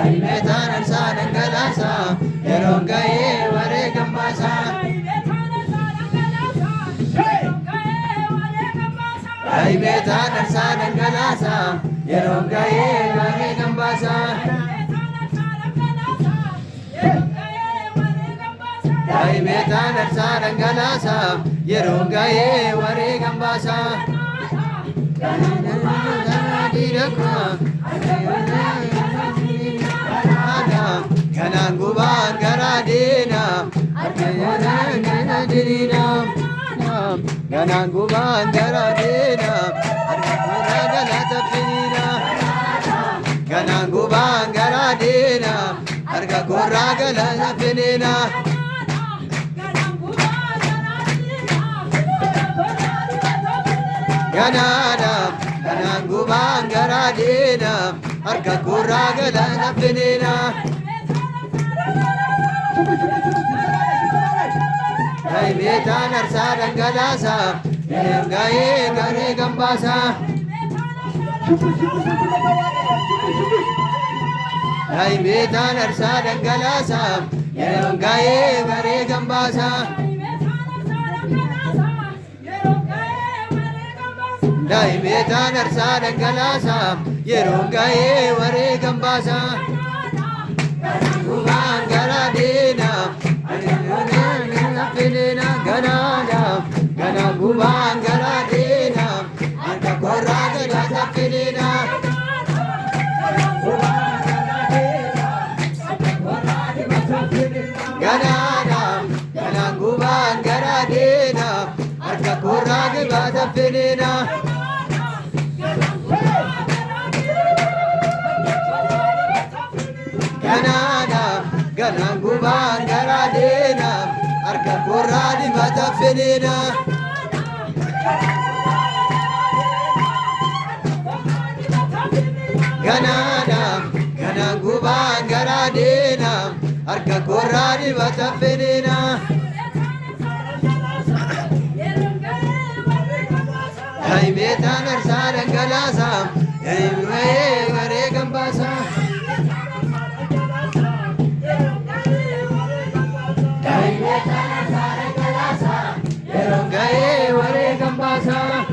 Meetaan arsaa dhangalaasaa yeroon ga'ee wareegan baasaa. Meetaan arsaa dhangalaasaa yeroon ga'ee wareegan baasaa. Meetaan arsaa dhangalaasaa yeroon ga'ee wareegan baasaa. Kanaan gubaan garaa deena kanaan gubaan garaa deena harka galata finiina. Kanaan gubaan garaa deena harka korraa galata finiina. Kanaan gubaan garaa deena harka korraa galata finiina. Meetaan arsaa dhangalaasaa yeroon ga'ee wareegan baasaa. Meetaan arsaa dhangalaasaa yeroon ga'ee wareegan baasaa. Meetaan arsaa dhangalaasaa yeroon ga'ee wareegan baasaa. Gubaan garaa deena kanaan gubaan garaa deena harka korraa galata finiina. Kanaan gubaan garaa deena harka korraa galata finiina. Kanaan gubaan garaa deena harka korraa dibata finiina. Kanaan gubaan garaa deena harka korraa dibata finiina. Meetaan arsaa dhangalaasaa yeroon ga'ee wareegan baasaa. Yeroon ga'ee wareegan baasaa.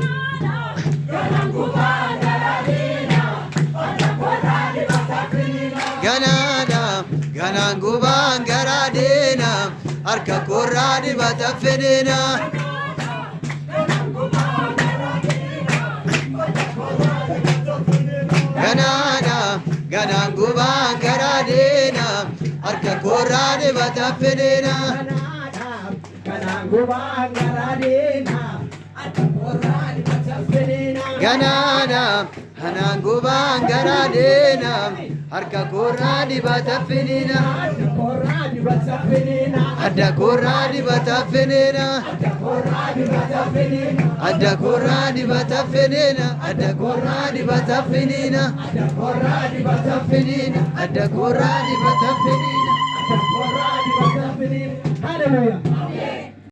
Kanaan gubaan garaa deena harka korraa dibata finiina. Kanaan gubaan garaa deena harka korraa dibata finiina. Kanaan gubaan garaa deena harka korraa dibata finiina. Kanaan gubaan garaa deena harka korraa dibata finiina. Adda korraa dibata finiina. Adda korraa dibata finiina. Adda korraa dibata finiina. Adda korraa dibata finiina. Hallelujah.